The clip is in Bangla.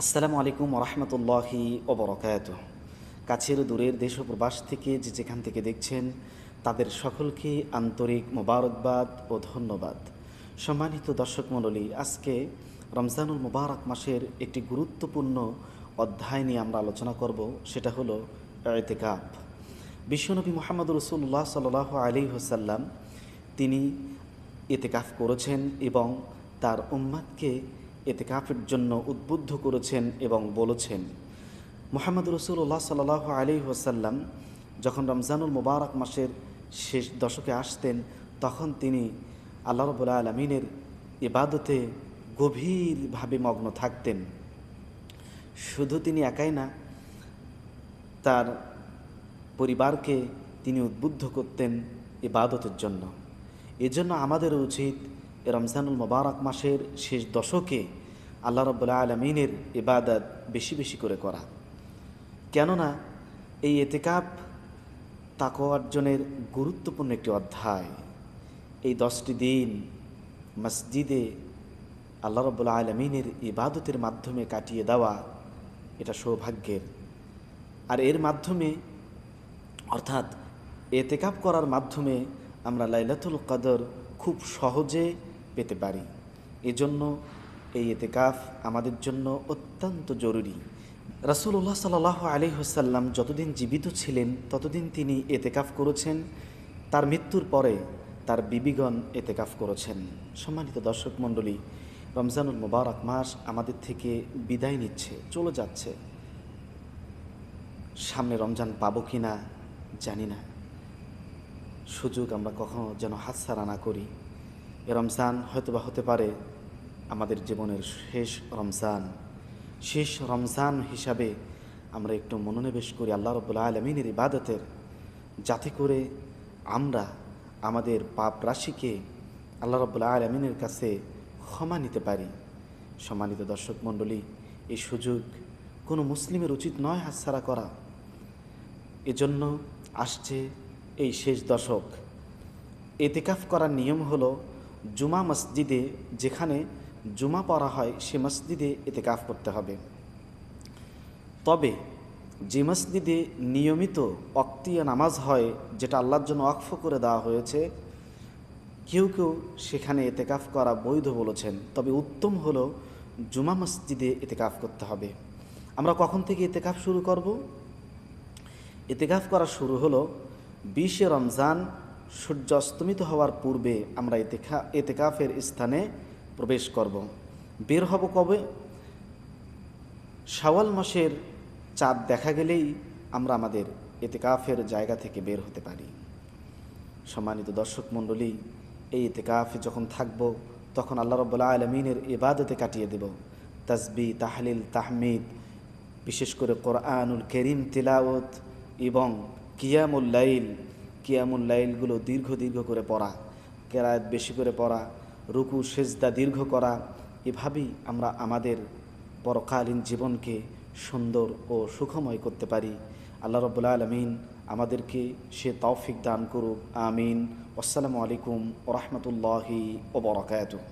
আসসালামু আলাইকুম ওরহমতুল্লাহি ওবরাকাতুহ। কাছের দূরের দেশ ও প্রবাস থেকে যে যেখান থেকে দেখছেন তাদের সকলকে আন্তরিক মোবারকবাদ ও ধন্যবাদ। সম্মানিত দর্শক মণ্ডলী, আজকে রমজানুল মুবারক মাসের একটি গুরুত্বপূর্ণ অধ্যায় নিয়ে আমরা আলোচনা করব, সেটা হলো ইতিকাফ। বিশ্বনবী মুহাম্মদ রাসূলুল্লাহ সাল্লাল্লাহু আলাইহি ওয়াসাল্লাম তিনি ইতিকাফ করেছেন এবং তার উম্মাদকে ইতিকাফের জন্য উদ্বুদ্ধ করেছেন এবং বলেছেন। মুহাম্মদ রাসূলুল্লাহ সাল্লাল্লাহু আলাইহি ওয়াসাল্লাম যখন রমজানুল মুবারক মাসের শেষ দশকে আসতেন, তখন তিনি আল্লাহ রাব্বুল আলামিনের ইবাদতে গভীরভাবে মগ্ন থাকতেন। শুধু তিনি একাই না, তার পরিবারকে তিনি উদ্বুদ্ধ করতেন ইবাদতের জন্য। এজন্য আমাদের উচিত রমজানুল মুবারক মাসের শেষ দশকে আল্লাহ রাব্বুল আলামিনের ইবাদত বেশি বেশি করে করা। কেননা এই ইতিকাফ তাকওয়া অর্জনের গুরুত্বপূর্ণ একটি অধ্যায়। এই 10টি দিন মসজিদে আল্লাহ রাব্বুল আলামিনের ইবাদতের মাধ্যমে কাটিয়ে দেওয়া এটা সৌভাগ্যের। আর এর মাধ্যমে অর্থাৎ ইতিকাফ করার মাধ্যমে আমরা লাইলাতুল কদর খুব সহজে পেতে পারি। এজন্য এই ইতিকাফ আমাদের জন্য অত্যন্ত জরুরি। রাসূলুল্লাহ সাল্লাল্লাহু আলাইহি ওয়াসাল্লাম যতদিন জীবিত ছিলেন ততদিন তিনি ইতিকাফ করেছেন। তার মৃত্যুর পরে তার বিবিগণ ইতিকাফ করেছেন। সম্মানিত দর্শক মণ্ডলী, রমজানুল মুবারক মাস আমাদের থেকে বিদায় নিচ্ছে, চলে যাচ্ছে। সামনে রমজান পাবো কি না জানি না। সুযোগ আমরা কখনো যেন হাতছাড়া না করি। এ রমজান হয়তোবা হতে পারে আমাদের জীবনের শেষ রমজান হিসাবে আমরা একটু মনোনিবেশ করি আল্লাহ রাব্বুল আলামিনের ইবাদতের, যাতে করে আমরা আমাদের পাপ রাশিকে আল্লাহ রাব্বুল আলামিনের কাছে ক্ষমা নিতে পারি। সম্মানিত দর্শক মণ্ডলী, এই সুযোগ কোনো মুসলিমের উচিত নয় হাতছাড়া করা। এজন্য আসছে এই শেষ দশক। ইতিকাফ করার নিয়ম হলো জুমা মসজিদে, যেখানে জুমা পড়া হয় সে মসজিদে ইতিকাফ করতে হবে। তবে যে মসজিদে নিয়মিত ওয়াক্তিয়া নামাজ হয়, যেটা আল্লাহর জন্য ওয়াকফ করে দেওয়া হয়েছে, কেউ কেউ সেখানে ইতিকাফ করা বৈধ বলেছেন। তবে উত্তম হলো জুমা মসজিদে ইতিকাফ করতে হবে। আমরা কখন থেকে ইতিকাফ শুরু করব? ইতিকাফ করা শুরু হলো 20 রমজান সূর্য অস্তমিত হওয়ার পূর্বে। আমরা ইতিকাফের স্থানে প্রবেশ করব। বের হব কবে? শাওয়াল মাসের চাঁদ দেখা গেলেই আমরা আমাদের ইতিকাফের জায়গা থেকে বের হতে পারি। সম্মানিত দর্শক মণ্ডলী, এই ইতিকাফে যখন থাকব তখন আল্লাহ রাব্বুল আলামিনের ইবাদতে কাটিয়ে দেব। তাসবিহ, তাহলিল, তাহমিদ, বিশেষ করে কোরআনুল কারীম তিলাওয়াত এবং কিয়ামুল লাইলগুলো দীর্ঘ করে পড়া, কেরাত বেশি করে পড়া, রুকু সেজদা দীর্ঘ করা। এভাবেই আমরা আমাদের পরকালীন জীবনকে সুন্দর ও সুখময় করতে পারি। আল্লাহ রাব্বুল আলামিন আমাদেরকে সে তৌফিক দান করুক। আমিন। আসসালামু আলাইকুম ওয়া রাহমাতুল্লাহি ওয়া বারাকাতুহু।